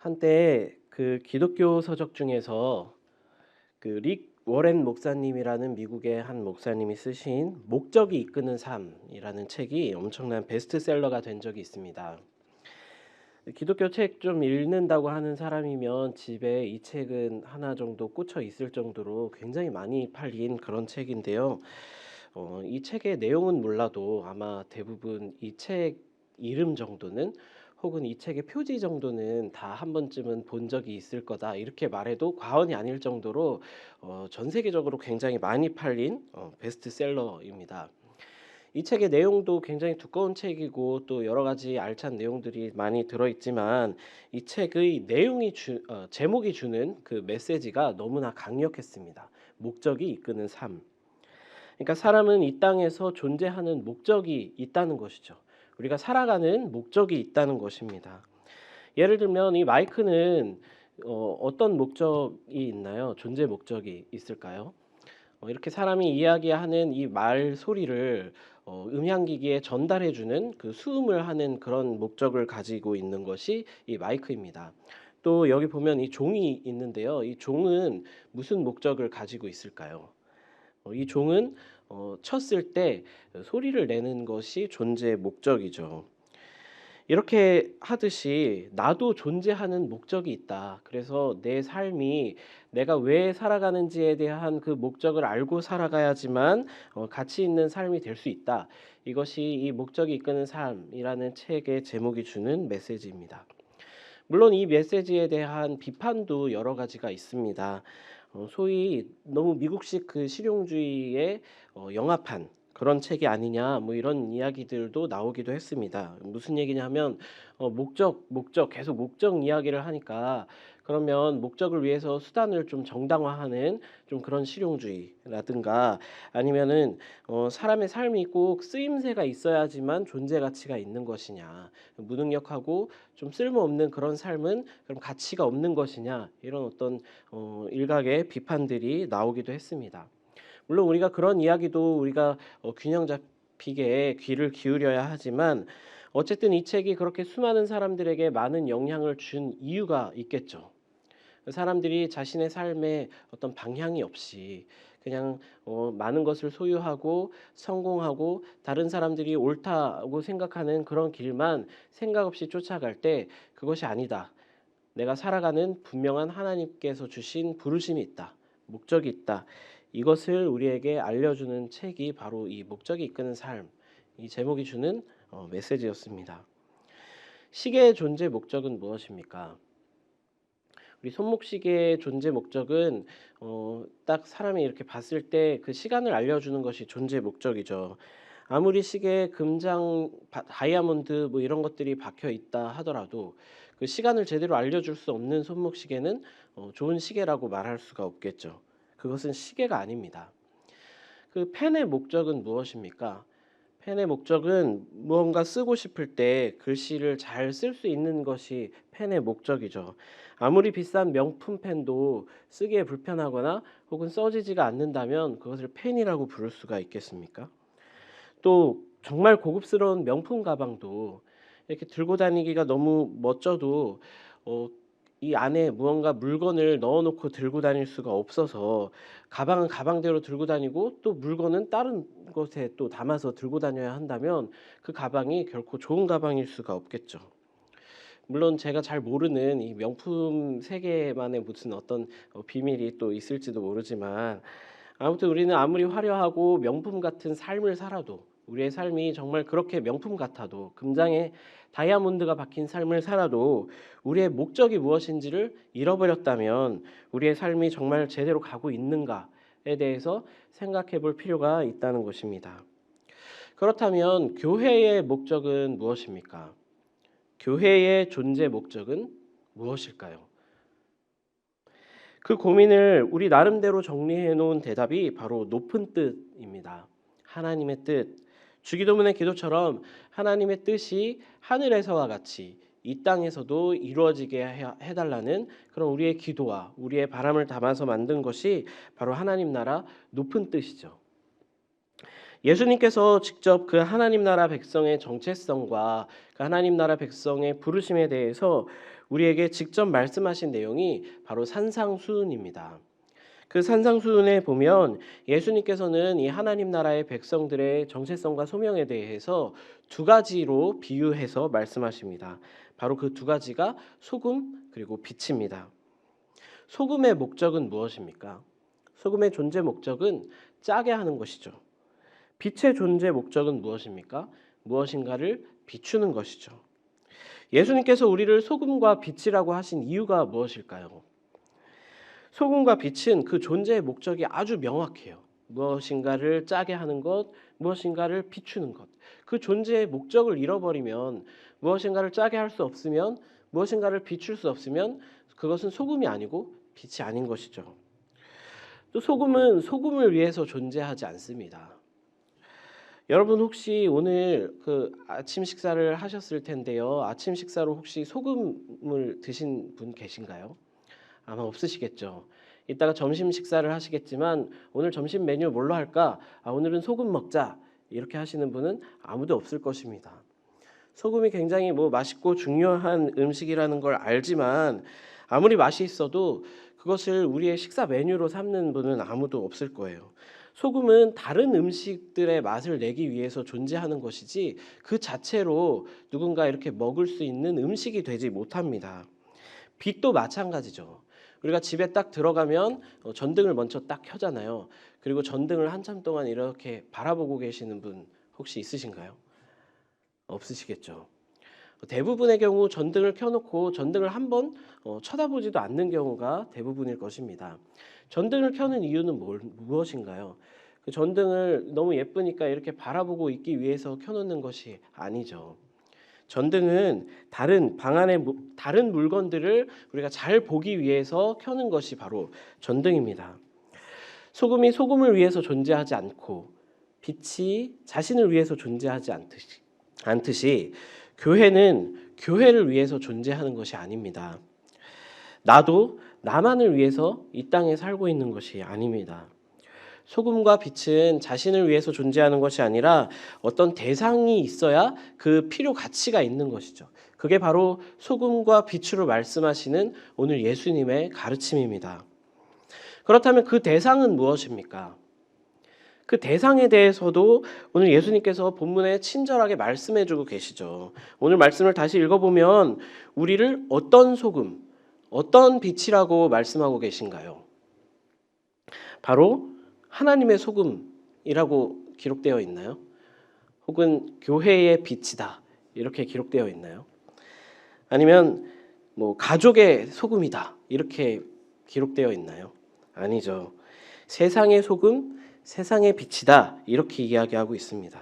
한때 그 기독교 서적 중에서 그 릭 워렌 목사님이라는 미국의 한 목사님이 쓰신 목적이 이끄는 삶이라는 책이 엄청난 베스트셀러가 된 적이 있습니다. 기독교 책 좀 읽는다고 하는 사람이면 집에 이 책은 하나 정도 꽂혀 있을 정도로 굉장히 많이 팔린 그런 책인데요. 이 책의 내용은 몰라도 아마 대부분 이 책 이름 정도는 혹은 이 책의 표지 정도는 다 한 번쯤은 본 적이 있을 거다 이렇게 말해도 과언이 아닐 정도로 전 세계적으로 굉장히 많이 팔린 베스트셀러입니다. 이 책의 내용도 굉장히 두꺼운 책이고 또 여러 가지 알찬 내용들이 많이 들어있지만 이 책의 제목이 주는 그 메시지가 너무나 강력했습니다. 목적이 이끄는 삶. 그러니까 사람은 이 땅에서 존재하는 목적이 있다는 것이죠. 우리가 살아가는 목적이 있다는 것입니다. 예를 들면 이 마이크는 어떤 목적이 있나요? 존재 목적이 있을까요? 이렇게 사람이 이야기하는 이 말 소리를 음향기기에 전달해 주는 그 수음을 하는 그런 목적을 가지고 있는 것이 이 마이크입니다. 또 여기 보면 이 종이 있는데요. 이 종은 무슨 목적을 가지고 있을까요? 이 종은 쳤을 때 소리를 내는 것이 존재의 목적이죠. 이렇게 하듯이 나도 존재하는 목적이 있다. 그래서 내 삶이 내가 왜 살아가는지에 대한 그 목적을 알고 살아가야지만 가치 있는 삶이 될 수 있다. 이것이 이 목적이 이끄는 삶이라는 책의 제목이 주는 메시지입니다. 물론 이 메시지에 대한 비판도 여러 가지가 있습니다. 소위 너무 미국식 그 실용주의에 영합한 그런 책이 아니냐 뭐 이런 이야기들도 나오기도 했습니다. 무슨 얘기냐면 목적 계속 목적 이야기를 하니까 그러면 목적을 위해서 수단을 좀 정당화하는 좀 그런 실용주의라든가 아니면은 사람의 삶이 꼭 쓰임새가 있어야지만 존재 가치가 있는 것이냐 무능력하고 좀 쓸모없는 그런 삶은 그럼 가치가 없는 것이냐 이런 어떤 일각의 비판들이 나오기도 했습니다. 물론 우리가 그런 이야기도 우리가 균형 잡히게 귀를 기울여야 하지만 어쨌든 이 책이 그렇게 수많은 사람들에게 많은 영향을 준 이유가 있겠죠. 사람들이 자신의 삶에 어떤 방향이 없이 그냥 많은 것을 소유하고 성공하고 다른 사람들이 옳다고 생각하는 그런 길만 생각 없이 쫓아갈 때 그것이 아니다. 내가 살아가는 분명한 하나님께서 주신 부르심이 있다. 목적이 있다. 이것을 우리에게 알려주는 책이 바로 이 목적이 이끄는 삶. 이 제목이 주는 메시지였습니다. 시계의 존재 목적은 무엇입니까? 우리 손목시계의 존재 목적은 딱 사람이 이렇게 봤을 때 그 시간을 알려주는 것이 존재 목적이죠. 아무리 시계에 금장, 다이아몬드 뭐 이런 것들이 박혀 있다 하더라도 그 시간을 제대로 알려줄 수 없는 손목시계는 좋은 시계라고 말할 수가 없겠죠. 그것은 시계가 아닙니다. 그 펜의 목적은 무엇입니까? 펜의 목적은 무언가 쓰고 싶을 때 글씨를 잘 쓸 수 있는 것이 펜의 목적이죠. 아무리 비싼 명품 펜도 쓰기에 불편하거나 혹은 써지지가 않는다면 그것을 펜이라고 부를 수가 있겠습니까? 또 정말 고급스러운 명품 가방도 이렇게 들고 다니기가 너무 멋져도 어 이 안에 무언가 물건을 넣어 놓고 들고 다닐 수가 없어서 가방은 가방대로 들고 다니고 또 물건은 다른 곳에 또 담아서 들고 다녀야 한다면 그 가방이 결코 좋은 가방일 수가 없겠죠. 물론 제가 잘 모르는 이 명품 세계만의 무슨 어떤 비밀이 또 있을지도 모르지만 아무튼 우리는 아무리 화려하고 명품 같은 삶을 살아도 우리의 삶이 정말 그렇게 명품 같아도 금장에 다이아몬드가 박힌 삶을 살아도 우리의 목적이 무엇인지를 잃어버렸다면 우리의 삶이 정말 제대로 가고 있는가에 대해서 생각해 볼 필요가 있다는 것입니다. 그렇다면 교회의 목적은 무엇입니까? 교회의 존재 목적은 무엇일까요? 그 고민을 우리 나름대로 정리해 놓은 대답이 바로 높은 뜻입니다. 하나님의 뜻. 주기도문의 기도처럼 하나님의 뜻이 하늘에서와 같이 이 땅에서도 이루어지게 해달라는 그런 우리의 기도와 우리의 바람을 담아서 만든 것이 바로 하나님 나라 높은 뜻이죠. 예수님께서 직접 그 하나님 나라 백성의 정체성과 그 하나님 나라 백성의 부르심에 대해서 우리에게 직접 말씀하신 내용이 바로 산상수훈입니다. 그 산상수훈에 보면 예수님께서는 이 하나님 나라의 백성들의 정체성과 소명에 대해서 두 가지로 비유해서 말씀하십니다. 바로 그 두 가지가 소금 그리고 빛입니다. 소금의 목적은 무엇입니까? 소금의 존재 목적은 짜게 하는 것이죠. 빛의 존재 목적은 무엇입니까? 무엇인가를 비추는 것이죠. 예수님께서 우리를 소금과 빛이라고 하신 이유가 무엇일까요? 소금과 빛은 그 존재의 목적이 아주 명확해요. 무엇인가를 짜게 하는 것, 무엇인가를 비추는 것. 그 존재의 목적을 잃어버리면, 무엇인가를 짜게 할 수 없으면, 무엇인가를 비출 수 없으면 그것은 소금이 아니고 빛이 아닌 것이죠. 또 소금은 소금을 위해서 존재하지 않습니다. 여러분 혹시 오늘 그 아침 식사를 하셨을 텐데요. 아침 식사로 혹시 소금을 드신 분 계신가요? 아마 없으시겠죠. 이따가 점심 식사를 하시겠지만 오늘 점심 메뉴 뭘로 할까? 오늘은 소금 먹자. 이렇게 하시는 분은 아무도 없을 것입니다. 소금이 굉장히 맛있고 중요한 음식이라는 걸 알지만 아무리 맛이 있어도 그것을 우리의 식사 메뉴로 삼는 분은 아무도 없을 거예요. 소금은 다른 음식들의 맛을 내기 위해서 존재하는 것이지 그 자체로 누군가 이렇게 먹을 수 있는 음식이 되지 못합니다. 빛도 마찬가지죠. 우리가 집에 딱 들어가면 전등을 먼저 딱 켜잖아요. 그리고 전등을 한참 동안 이렇게 바라보고 계시는 분 혹시 있으신가요? 없으시겠죠. 대부분의 경우 전등을 켜놓고 전등을 한번 쳐다보지도 않는 경우가 대부분일 것입니다. 전등을 켜는 이유는 무엇인가요? 그 전등을 너무 예쁘니까 이렇게 바라보고 있기 위해서 켜놓는 것이 아니죠. 전등은 방 안의 다른 물건들을 우리가 잘 보기 위해서 켜는 것이 바로 전등입니다. 소금이 소금을 위해서 존재하지 않고 빛이 자신을 위해서 존재하지 않듯이 교회는 교회를 위해서 존재하는 것이 아닙니다. 나도 나만을 위해서 이 땅에 살고 있는 것이 아닙니다. 소금과 빛은 자신을 위해서 존재하는 것이 아니라 어떤 대상이 있어야 그 필요 가치가 있는 것이죠. 그게 바로 소금과 빛으로 말씀하시는 오늘 예수님의 가르침입니다. 그렇다면 그 대상은 무엇입니까? 그 대상에 대해서도 오늘 예수님께서 본문에 친절하게 말씀해주고 계시죠. 오늘 말씀을 다시 읽어보면 우리를 어떤 소금, 어떤 빛이라고 말씀하고 계신가요? 바로 하나님의 소금이라고 기록되어 있나요? 혹은 교회의 빛이다 이렇게 기록되어 있나요? 아니면 가족의 소금이다 이렇게 기록되어 있나요? 아니죠. 세상의 소금, 세상의 빛이다 이렇게 이야기하고 있습니다.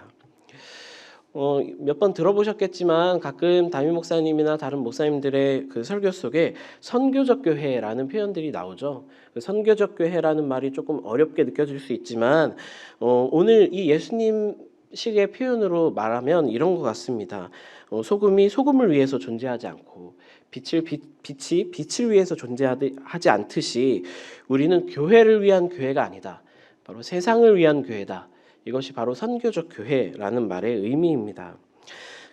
몇 번 들어보셨겠지만 가끔 담임 목사님이나 다른 목사님들의 그 설교 속에 선교적 교회라는 표현들이 나오죠. 그 선교적 교회라는 말이 조금 어렵게 느껴질 수 있지만 오늘 이 예수님식의 표현으로 말하면 이런 것 같습니다. 소금이 소금을 위해서 존재하지 않고 빛이 빛을 위해서 존재하지 않듯이 우리는 교회를 위한 교회가 아니다. 바로 세상을 위한 교회다. 이것이 바로 선교적 교회라는 말의 의미입니다.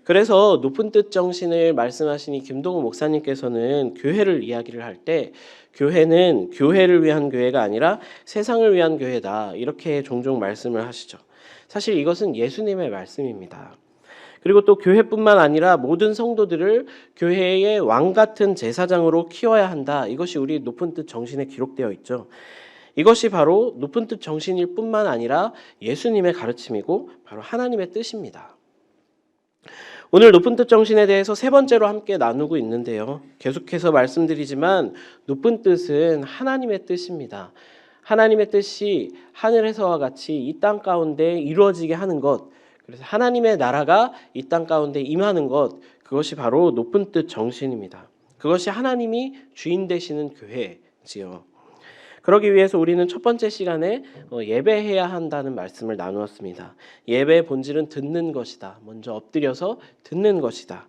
그래서 높은 뜻 정신을 말씀하신 이 김동호 목사님께서는 교회를 이야기를 할 때 교회는 교회를 위한 교회가 아니라 세상을 위한 교회다 이렇게 종종 말씀을 하시죠. 사실 이것은 예수님의 말씀입니다. 그리고 또 교회뿐만 아니라 모든 성도들을 교회의 왕 같은 제사장으로 키워야 한다. 이것이 우리 높은 뜻 정신에 기록되어 있죠. 이것이 바로 높은 뜻 정신일 뿐만 아니라 예수님의 가르침이고 바로 하나님의 뜻입니다. 오늘 높은 뜻 정신에 대해서 세 번째로 함께 나누고 있는데요. 계속해서 말씀드리지만 높은 뜻은 하나님의 뜻입니다. 하나님의 뜻이 하늘에서와 같이 이 땅 가운데 이루어지게 하는 것, 그래서 하나님의 나라가 이 땅 가운데 임하는 것, 그것이 바로 높은 뜻 정신입니다. 그것이 하나님이 주인 되시는 교회지요. 그러기 위해서 우리는 첫 번째 시간에 예배해야 한다는 말씀을 나누었습니다. 예배의 본질은 듣는 것이다. 먼저 엎드려서 듣는 것이다.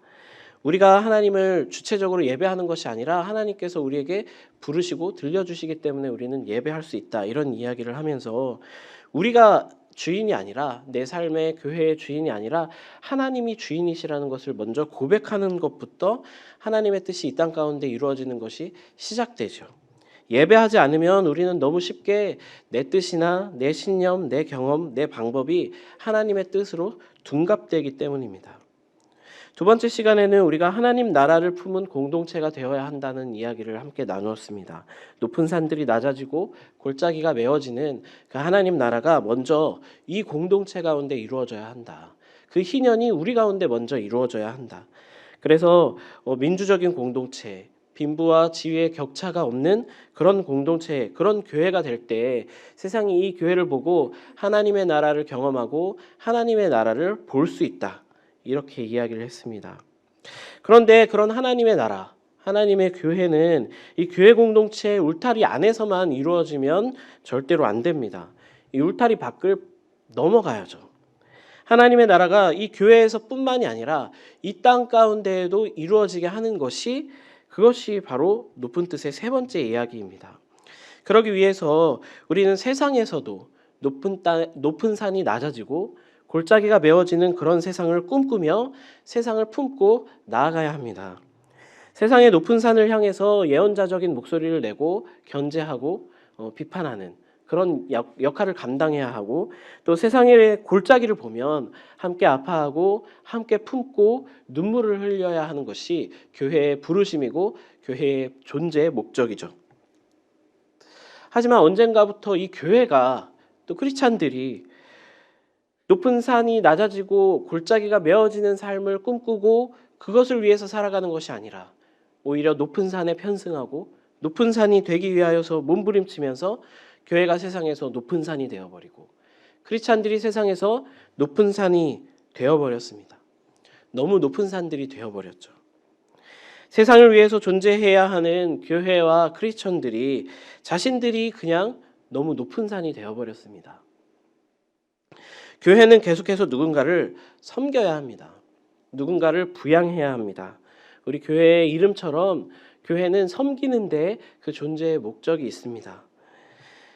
우리가 하나님을 주체적으로 예배하는 것이 아니라 하나님께서 우리에게 부르시고 들려주시기 때문에 우리는 예배할 수 있다. 이런 이야기를 하면서 우리가 주인이 아니라, 내 삶의 교회의 주인이 아니라 하나님이 주인이시라는 것을 먼저 고백하는 것부터 하나님의 뜻이 이 땅 가운데 이루어지는 것이 시작되죠. 예배하지 않으면 우리는 너무 쉽게 내 뜻이나 내 신념, 내 경험, 내 방법이 하나님의 뜻으로 둔갑되기 때문입니다. 두 번째 시간에는 우리가 하나님 나라를 품은 공동체가 되어야 한다는 이야기를 함께 나누었습니다. 높은 산들이 낮아지고 골짜기가 메워지는 그 하나님 나라가 먼저 이 공동체 가운데 이루어져야 한다. 그 희년이 우리 가운데 먼저 이루어져야 한다. 그래서 민주적인 공동체, 빈부와 지위의 격차가 없는 그런 공동체, 그런 교회가 될 때 세상이 이 교회를 보고 하나님의 나라를 경험하고 하나님의 나라를 볼 수 있다. 이렇게 이야기를 했습니다. 그런데 그런 하나님의 나라, 하나님의 교회는 이 교회 공동체의 울타리 안에서만 이루어지면 절대로 안 됩니다. 이 울타리 밖을 넘어가야죠. 하나님의 나라가 이 교회에서뿐만이 아니라 이 땅 가운데에도 이루어지게 하는 것이, 그것이 바로 높은 뜻의 세 번째 이야기입니다. 그러기 위해서 우리는 세상에서도 높은 산이 낮아지고 골짜기가 메워지는 그런 세상을 꿈꾸며 세상을 품고 나아가야 합니다. 세상의 높은 산을 향해서 예언자적인 목소리를 내고 견제하고 비판하는 그런 역할을 감당해야 하고, 또 세상의 골짜기를 보면 함께 아파하고 함께 품고 눈물을 흘려야 하는 것이 교회의 부르심이고 교회의 존재의 목적이죠. 하지만 언젠가부터 이 교회가, 또 크리스찬들이 높은 산이 낮아지고 골짜기가 메어지는 삶을 꿈꾸고 그것을 위해서 살아가는 것이 아니라 오히려 높은 산에 편승하고 높은 산이 되기 위하여서 몸부림치면서 교회가 세상에서 높은 산이 되어버리고 크리스찬들이 세상에서 높은 산이 되어버렸습니다. 너무 높은 산들이 되어버렸죠. 세상을 위해서 존재해야 하는 교회와 크리스천들이 자신들이 그냥 너무 높은 산이 되어버렸습니다. 교회는 계속해서 누군가를 섬겨야 합니다. 누군가를 부양해야 합니다. 우리 교회의 이름처럼 교회는 섬기는데 그 존재의 목적이 있습니다.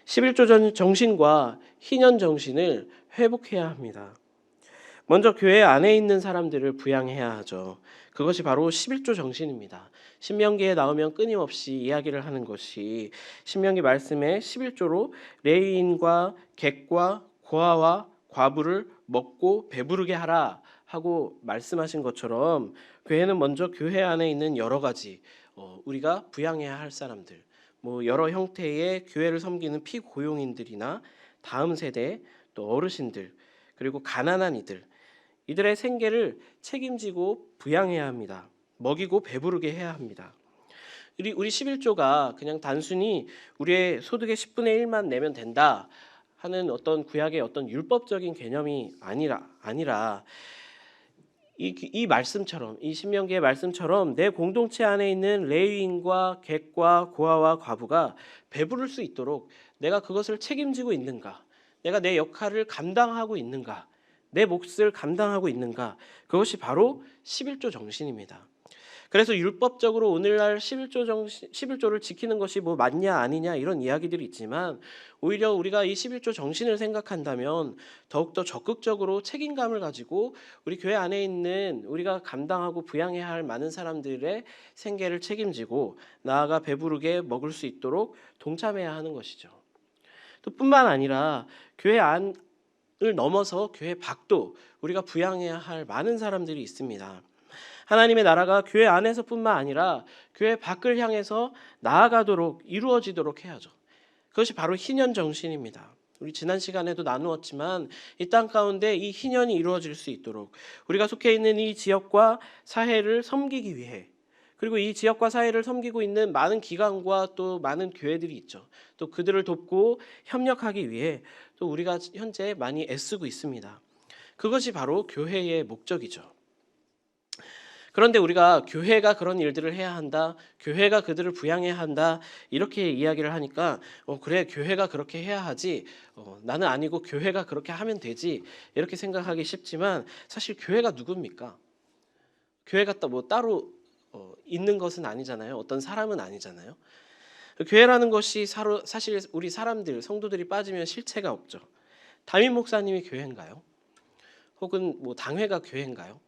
11조 정신과 희년 정신을 회복해야 합니다. 먼저 교회 안에 있는 사람들을 부양해야 하죠. 그것이 바로 11조 정신입니다. 신명기에 나오면 끊임없이 이야기를 하는 것이, 신명기 말씀에 11조로 레위인과 객과 고아와 과부를 먹고 배부르게 하라 하고 말씀하신 것처럼, 교회는 먼저 교회 안에 있는 여러 가지 우리가 부양해야 할 사람들, 여러 형태의 교회를 섬기는 피고용인들이나 다음 세대, 또 어르신들, 그리고 가난한 이들의 생계를 책임지고 부양해야 합니다. 먹이고 배부르게 해야 합니다. 우리 11조가 그냥 단순히 우리의 소득의 10분의 1만 내면 된다 하는 어떤 구약의 어떤 율법적인 개념이 아니라 이 말씀처럼, 이 신명기의 말씀처럼 내 공동체 안에 있는 레위인과 객과 고아와 과부가 배부를 수 있도록 내가 그것을 책임지고 있는가, 내가 내 역할을 감당하고 있는가, 내 몫을 감당하고 있는가, 그것이 바로 11조 정신입니다. 그래서 율법적으로 오늘날 11조를 지키는 것이 맞냐 아니냐 이런 이야기들이 있지만, 오히려 우리가 이 11조 정신을 생각한다면 더욱더 적극적으로 책임감을 가지고 우리 교회 안에 있는 우리가 감당하고 부양해야 할 많은 사람들의 생계를 책임지고 나아가 배부르게 먹을 수 있도록 동참해야 하는 것이죠. 또 뿐만 아니라 교회 안을 넘어서 교회 밖도 우리가 부양해야 할 많은 사람들이 있습니다. 하나님의 나라가 교회 안에서뿐만 아니라 교회 밖을 향해서 나아가도록 이루어지도록 해야죠. 그것이 바로 희년 정신입니다. 우리 지난 시간에도 나누었지만 이 땅 가운데 이 희년이 이루어질 수 있도록 우리가 속해 있는 이 지역과 사회를 섬기기 위해, 그리고 이 지역과 사회를 섬기고 있는 많은 기관과 또 많은 교회들이 있죠. 또 그들을 돕고 협력하기 위해 또 우리가 현재 많이 애쓰고 있습니다. 그것이 바로 교회의 목적이죠. 그런데 우리가 교회가 그런 일들을 해야 한다, 교회가 그들을 부양해야 한다, 이렇게 이야기를 하니까 그래, 교회가 그렇게 해야 하지, 나는 아니고 교회가 그렇게 하면 되지, 이렇게 생각하기 쉽지만 사실 교회가 누굽니까? 교회가 따로 있는 것은 아니잖아요. 어떤 사람은 아니잖아요. 교회라는 것이 사실 우리 사람들, 성도들이 빠지면 실체가 없죠. 담임 목사님이 교회인가요? 혹은 뭐 당회가 교회인가요?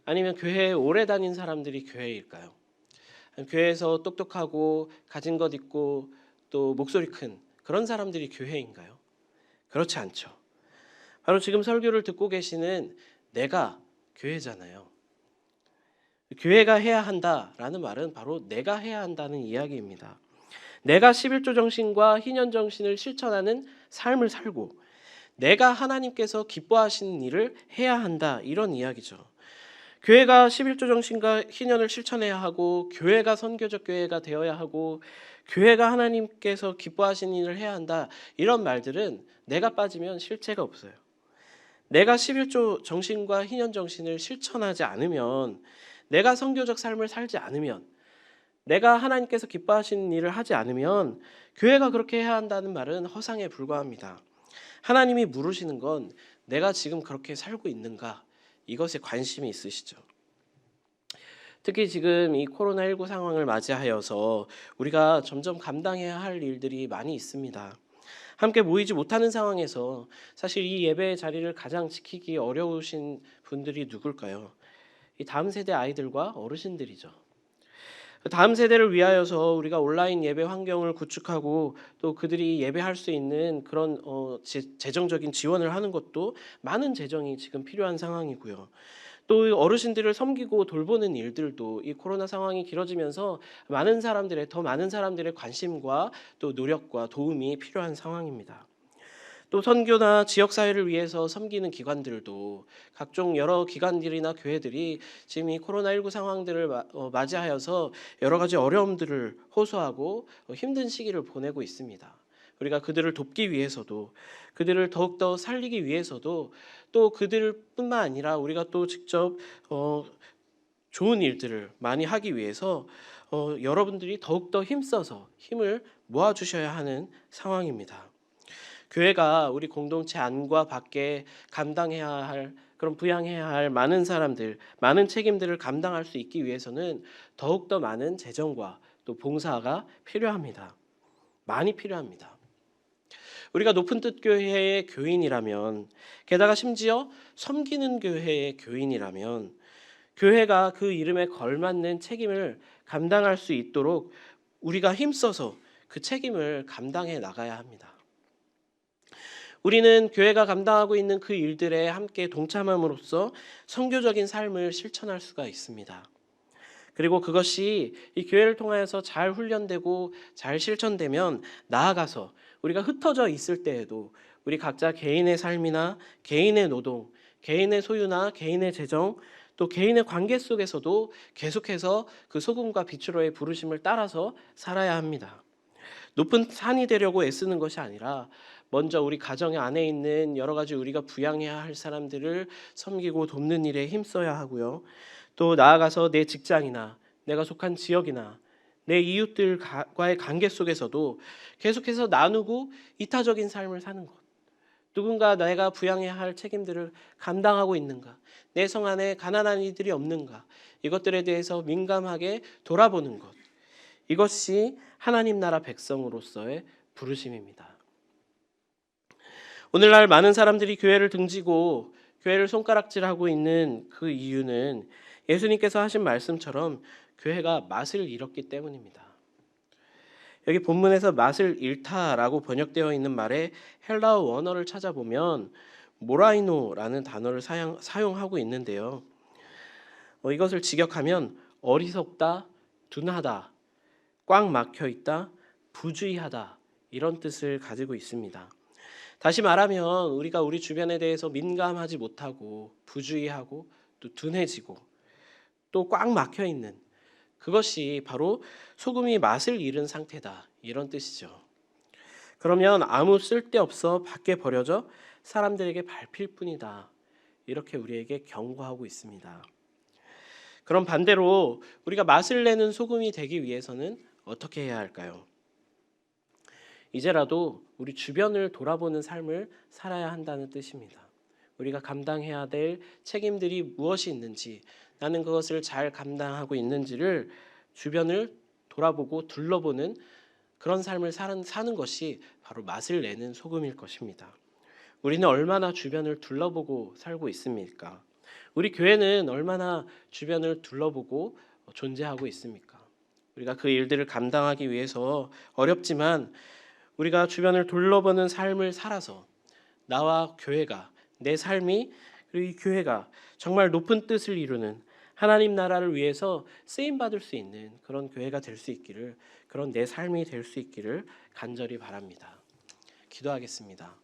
아니면 교회에 오래 다닌 사람들이 교회일까요? 교회에서 똑똑하고 가진 것 있고 또 목소리 큰 그런 사람들이 교회인가요? 그렇지 않죠. 바로 지금 설교를 듣고 계시는 내가 교회잖아요. 교회가 해야 한다라는 말은 바로 내가 해야 한다는 이야기입니다. 내가 11조 정신과 희년 정신을 실천하는 삶을 살고 내가 하나님께서 기뻐하시는 일을 해야 한다, 이런 이야기죠. 교회가 11조 정신과 희년을 실천해야 하고 교회가 선교적 교회가 되어야 하고 교회가 하나님께서 기뻐하시는 일을 해야 한다, 이런 말들은 내가 빠지면 실체가 없어요. 내가 11조 정신과 희년 정신을 실천하지 않으면, 내가 선교적 삶을 살지 않으면, 내가 하나님께서 기뻐하시는 일을 하지 않으면 교회가 그렇게 해야 한다는 말은 허상에 불과합니다. 하나님이 물으시는 건 내가 지금 그렇게 살고 있는가, 이것에 관심이 있으시죠. 특히 지금 이 코로나19 상황을 맞이하여서 우리가 점점 감당해야 할 일들이 많이 있습니다. 함께 모이지 못하는 상황에서 사실 이 예배의 자리를 가장 지키기 어려우신 분들이 누굴까요? 이 다음 세대 아이들과 어르신들이죠. 다음 세대를 위하여서 우리가 온라인 예배 환경을 구축하고 또 그들이 예배할 수 있는 그런 재정적인 지원을 하는 것도 많은 재정이 지금 필요한 상황이고요. 또 어르신들을 섬기고 돌보는 일들도 이 코로나 상황이 길어지면서 더 많은 사람들의 관심과 또 노력과 도움이 필요한 상황입니다. 또 선교나 지역사회를 위해서 섬기는 기관들도, 각종 여러 기관들이나 교회들이 지금 이 코로나19 상황들을 맞이하여서 여러 가지 어려움들을 호소하고 힘든 시기를 보내고 있습니다. 우리가 그들을 돕기 위해서도, 그들을 더욱더 살리기 위해서도, 또 그들뿐만 아니라 우리가 또 직접 좋은 일들을 많이 하기 위해서 여러분들이 더욱더 힘써서 힘을 모아주셔야 하는 상황입니다. 교회가 우리 공동체 안과 밖에 감당해야 할, 그런 부양해야 할 많은 사람들, 많은 책임들을 감당할 수 있기 위해서는 더욱더 많은 재정과 또 봉사가 필요합니다. 많이 필요합니다. 우리가 높은 뜻 교회의 교인이라면, 게다가 심지어 섬기는 교회의 교인이라면 교회가 그 이름에 걸맞는 책임을 감당할 수 있도록 우리가 힘써서 그 책임을 감당해 나가야 합니다. 우리는 교회가 감당하고 있는 그 일들에 함께 동참함으로써 선교적인 삶을 실천할 수가 있습니다. 그리고 그것이 이 교회를 통하여서 잘 훈련되고 잘 실천되면 나아가서 우리가 흩어져 있을 때에도 우리 각자 개인의 삶이나 개인의 노동, 개인의 소유나 개인의 재정, 또 개인의 관계 속에서도 계속해서 그 소금과 빛으로의 부르심을 따라서 살아야 합니다. 높은 산이 되려고 애쓰는 것이 아니라 먼저 우리 가정 안에 있는 여러 가지 우리가 부양해야 할 사람들을 섬기고 돕는 일에 힘써야 하고요. 또 나아가서 내 직장이나 내가 속한 지역이나 내 이웃들과의 관계 속에서도 계속해서 나누고 이타적인 삶을 사는 것. 누군가 내가 부양해야 할 책임들을 감당하고 있는가? 내 성 안에 가난한 이들이 없는가? 이것들에 대해서 민감하게 돌아보는 것. 이것이 하나님 나라 백성으로서의 부르심입니다. 오늘날 많은 사람들이 교회를 등지고 교회를 손가락질하고 있는 그 이유는 예수님께서 하신 말씀처럼 교회가 맛을 잃었기 때문입니다. 여기 본문에서 맛을 잃다라고 번역되어 있는 말에 헬라어 원어를 찾아보면 모라이노라는 단어를 사용하고 있는데요. 이것을 직역하면 어리석다, 둔하다, 꽉 막혀 있다, 부주의하다, 이런 뜻을 가지고 있습니다. 다시 말하면 우리가 우리 주변에 대해서 민감하지 못하고 부주의하고 또 둔해지고 또 꽉 막혀 있는, 그것이 바로 소금이 맛을 잃은 상태다, 이런 뜻이죠. 그러면 아무 쓸데없어 밖에 버려져 사람들에게 밟힐 뿐이다, 이렇게 우리에게 경고하고 있습니다. 그럼 반대로 우리가 맛을 내는 소금이 되기 위해서는 어떻게 해야 할까요? 이제라도 우리 주변을 돌아보는 삶을 살아야 한다는 뜻입니다. 우리가 감당해야 될 책임들이 무엇이 있는지, 나는 그것을 잘 감당하고 있는지를 주변을 돌아보고 둘러보는 그런 삶을 사는 것이 바로 맛을 내는 소금일 것입니다. 우리는 얼마나 주변을 둘러보고 살고 있습니까? 우리 교회는 얼마나 주변을 둘러보고 존재하고 있습니까? 우리가 그 일들을 감당하기 위해서 어렵지만 우리가 주변을 둘러보는 삶을 살아서 나와 교회가 내 삶이 그리고 이 교회가 정말 높은 뜻을 이루는 하나님 나라를 위해서 쓰임 받을 수 있는 그런 교회가 될 수 있기를 그런 내 삶이 될 수 있기를 간절히 바랍니다. 기도하겠습니다.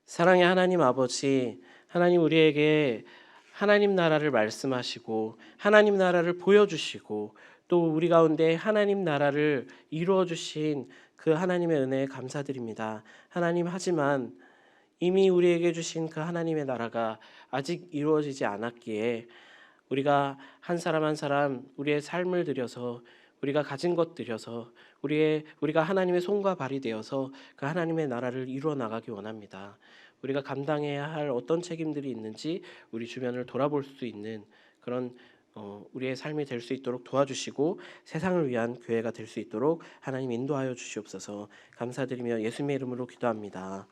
사랑의 하나님 아버지, 하나님 우리에게 하나님 나라를 말씀하시고 하나님 나라를 보여주시고 또 우리 가운데 하나님 나라를 이루어 주신 그 하나님의 은혜에 감사드립니다. 하나님 하지만 이미 우리에게 주신 그 하나님의 나라가 아직 이루어지지 않았기에 우리가 한 사람 한 사람 우리의 삶을 들여서 우리가 가진 것 들여서 우리가 하나님의 손과 발이 되어서 그 하나님의 나라를 이루어 나가기 원합니다. 우리가 감당해야 할 어떤 책임들이 있는지 우리 주변을 돌아볼 수 있는 그런 우리의 삶이 될 수 있도록 도와주시고 세상을 위한 교회가 될 수 있도록 하나님 인도하여 주시옵소서. 감사드리며 예수님의 이름으로 기도합니다.